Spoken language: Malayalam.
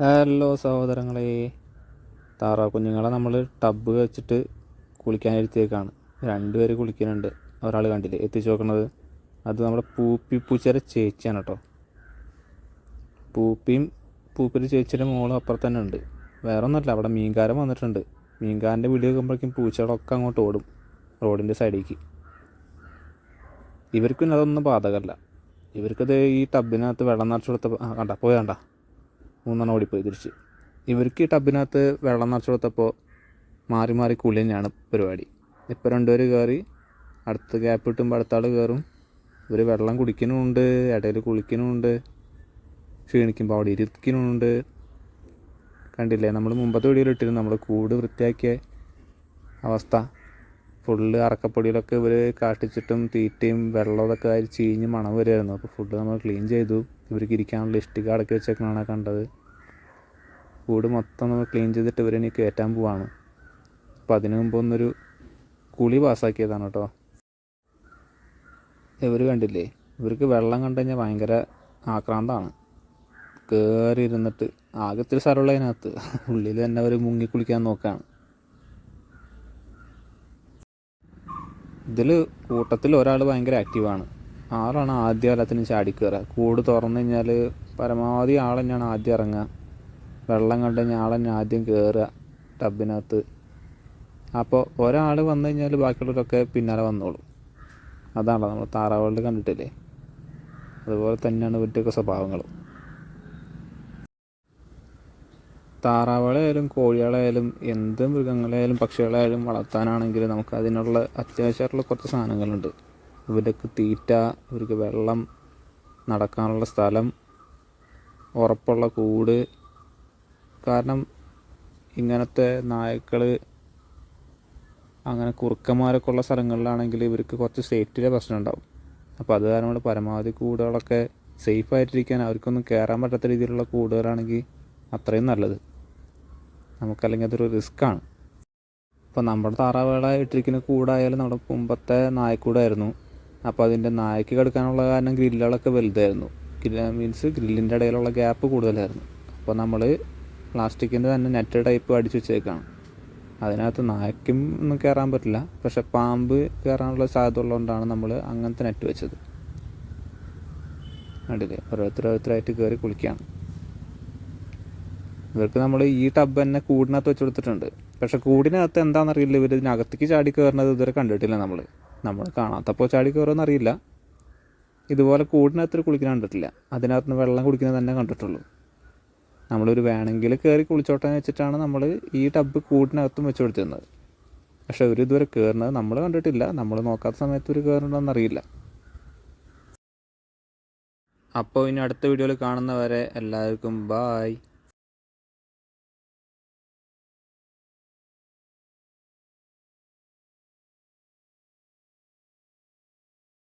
ഹലോ സഹോദരങ്ങളെ, താറാവ് കുഞ്ഞുങ്ങളെ നമ്മൾ ടബ്ബ് വെച്ചിട്ട് കുളിക്കാനിരുത്തിയേക്കാണ്. രണ്ടുപേര് കുളിക്കുന്നുണ്ട്. ഒരാൾ കണ്ടില്ലേ എത്തിച്ച് നോക്കണത്? അത് നമ്മുടെ പൂച്ചയുടെ ചേച്ചിയാണ് കേട്ടോ. പൂപ്പിയുടെ ചേച്ചിയുടെ മോളും അപ്പുറത്ത് തന്നെ ഉണ്ട്. വേറെ ഒന്നുമല്ല, അവിടെ മീൻകാരൻ വന്നിട്ടുണ്ട്. മീൻകാരൻ്റെ വീഡിയോ കേൾക്കുമ്പോഴേക്കും പൂച്ചകളൊക്കെ അങ്ങോട്ട് ഓടും റോഡിൻ്റെ സൈഡിലേക്ക്. ഇവർക്കും അതൊന്നും ബാധകമല്ല. ഇവർക്കത് ഈ ടബിനകത്ത് വെള്ളം നിറച്ച് കൊടുത്തപ്പോൾ കണ്ട മൂന്നെണ്ണം ഓടിപ്പോയി തിരിച്ച്. ഇവർക്ക് ഈ ടബിനകത്ത് വെള്ളം നിറച്ച് കൊടുത്തപ്പോൾ മാറി മാറി കുളി തന്നെയാണ് പരിപാടി. ഇപ്പോൾ രണ്ടുപേർ കയറി, അടുത്ത് ഗ്യാപ്പ് കിട്ടുമ്പോൾ അടുത്ത ആൾ കയറും. ഇവർ വെള്ളം കുടിക്കുന്നുമുണ്ട്, ഇടയിൽ കുളിക്കുന്നുമുണ്ട്, ക്ഷീണിക്കുമ്പോൾ അവിടെ ഇരിക്കുന്നുമുണ്ട്. കണ്ടില്ലേ, നമ്മൾ മുമ്പത്തെ വീഡിയോയിൽ ഇട്ടിരുന്നു നമ്മൾ കൂട് വൃത്തിയാക്കിയ അവസ്ഥ. ഫുള്ള് അറക്കപ്പൊടിയിലൊക്കെ ഇവർ കാട്ടിച്ചിട്ടും തീറ്റയും വെള്ളം ഇതൊക്കെ ആയി ചീഞ്ഞ് മണം വരുമായിരുന്നു. അപ്പോൾ ഫുഡ് നമ്മൾ ക്ലീൻ ചെയ്തു. ഇവർക്ക് ഇരിക്കാനുള്ള ഇഷ്ടിക അടക്കി വെച്ചേക്കാണ് കണ്ടത്. കൂട് മൊത്തം നമ്മൾ ക്ലീൻ ചെയ്തിട്ട് ഇവരെനി കയറ്റാൻ പോവാണ്. അപ്പോൾ അതിനു മുമ്പ് ഒന്നൊരു കുളി പാസ്സാക്കിയതാണ് കേട്ടോ. ഇവർ കണ്ടില്ലേ, ഇവർക്ക് വെള്ളം കണ്ടു കഴിഞ്ഞാൽ ഭയങ്കര ആക്രാന്തമാണ്. കയറി ഇരുന്നിട്ട് ആകെ ഇത്തിരി സ്ഥലമുള്ള അതിനകത്ത് ഉള്ളിൽ തന്നെ അവർ മുങ്ങി കുളിക്കാൻ നോക്കുകയാണ്. ഇതിൽ കൂട്ടത്തിൽ ഒരാൾ ഭയങ്കര ആക്റ്റീവാണ്. ആളാണ് ആദ്യം എല്ലാത്തിനും ചാടിക്കയറുക. കൂട് തുറന്നു കഴിഞ്ഞാൽ പരമാവധി ആൾ തന്നെയാണ് ആദ്യം ഇറങ്ങുക. വെള്ളം കണ്ടു കഴിഞ്ഞാൽ ആൾ തന്നെ ആദ്യം കയറുക ടബിനകത്ത്. അപ്പോൾ ഒരാൾ വന്നു കഴിഞ്ഞാൽ ബാക്കിയുള്ളവരൊക്കെ പിന്നാലെ വന്നോളും. അതാണല്ലോ നമ്മൾ താറാവുകളിൽ കണ്ടിട്ടില്ലേ, അതുപോലെ തന്നെയാണ് ഇവരുടെയൊക്കെ സ്വഭാവങ്ങൾ. താറാവുകളായാലും കോഴികളായാലും എന്ത് മൃഗങ്ങളായാലും പക്ഷികളായാലും വളർത്താനാണെങ്കിൽ നമുക്ക് അതിനുള്ള അത്യാവശ്യമായിട്ടുള്ള കുറച്ച് സാധനങ്ങളുണ്ട്. ഇവർക്ക് തീറ്റ, ഇവർക്ക് വെള്ളം, നടക്കാനുള്ള സ്ഥലം, ഉറപ്പുള്ള കൂട്. കാരണം ഇങ്ങനത്തെ നായ്ക്കൾ, അങ്ങനെ കുറുക്കന്മാരൊക്കെ ഉള്ള സ്ഥലങ്ങളിലാണെങ്കിൽ ഇവർക്ക് കുറച്ച് സേഫ്റ്റിയുടെ പ്രശ്നം ഉണ്ടാവും. അപ്പോൾ അത് കാരണം കൊണ്ട് പരമാവധി കൂടുകളൊക്കെ സേഫായിട്ടിരിക്കാൻ, അവർക്കൊന്നും കയറാൻ പറ്റാത്ത രീതിയിലുള്ള കൂടുകളാണെങ്കിൽ അത്രയും നല്ലത്. നമുക്കല്ലെങ്കിൽ അതൊരു റിസ്ക്കാണ്. ഇപ്പോൾ നമ്മുടെ താറാവുകളെ ഇട്ടിരിക്കുന്ന കൂടായാലും നമ്മുടെ മുമ്പത്തെ നായ്ക്കൂടായിരുന്നു. അപ്പോൾ അതിൻ്റെ നായ്ക്ക് കിടക്കാനുള്ള കാരണം ഗ്രില്ലുകളൊക്കെ വലുതായിരുന്നു. ഗ്രില്ലിൻ്റെ ഇടയിലുള്ള ഗ്യാപ്പ് കൂടുതലായിരുന്നു. അപ്പോൾ നമ്മൾ പ്ലാസ്റ്റിക്കിൻ്റെ തന്നെ നെറ്റ് ടൈപ്പ് അടിച്ചു വെച്ചേക്കാണ്. അതിനകത്ത് നായ്ക്കും ഒന്നും കയറാൻ പറ്റില്ല, പക്ഷെ പാമ്പ് കയറാനുള്ള സാധ്യത ഉള്ളതുകൊണ്ടാണ് നമ്മൾ അങ്ങനത്തെ നെറ്റ് വെച്ചത്. കണ്ടില്ലേ, ഓരോരുത്തരായിട്ട് കയറി കുളിക്കുകയാണ്. ഇവർക്ക് നമ്മൾ ഈ ടബ് തന്നെ കൂടിനകത്ത് വെച്ച് കൊടുത്തിട്ടുണ്ട്. പക്ഷെ കൂടിനകത്ത് എന്താണെന്നറിയില്ല, ഇവർ ഇതിനകത്തേക്ക് ചാടി കയറുന്നത് ഇതുവരെ കണ്ടിട്ടില്ല. നമ്മൾ കാണാത്തപ്പോൾ ചാടി കയറുമെന്ന് അറിയില്ല. ഇതുപോലെ കൂടിനകത്ത് കുളിക്കുന്ന കണ്ടിട്ടില്ല. അതിനകത്ത് നിന്ന് വെള്ളം കുടിക്കുന്നത് തന്നെ കണ്ടിട്ടുള്ളൂ. നമ്മളൊരു വേണമെങ്കിൽ കയറി കുളിച്ചോട്ടെന്ന് വെച്ചിട്ടാണ് നമ്മൾ ഈ ടബ് കൂടിനകത്തും വെച്ച് കൊടുത്തിരുന്നത്. പക്ഷെ ഇവർ ഇതുവരെ കയറുന്നത് നമ്മൾ കണ്ടിട്ടില്ല. നമ്മൾ നോക്കാത്ത സമയത്ത് ഇവർ കയറുന്നുണ്ടോയെന്ന് അറിയില്ല. അപ്പോൾ ഇനി അടുത്ത വീഡിയോയിൽ കാണുന്നവരെ എല്ലാവർക്കും ബായ്.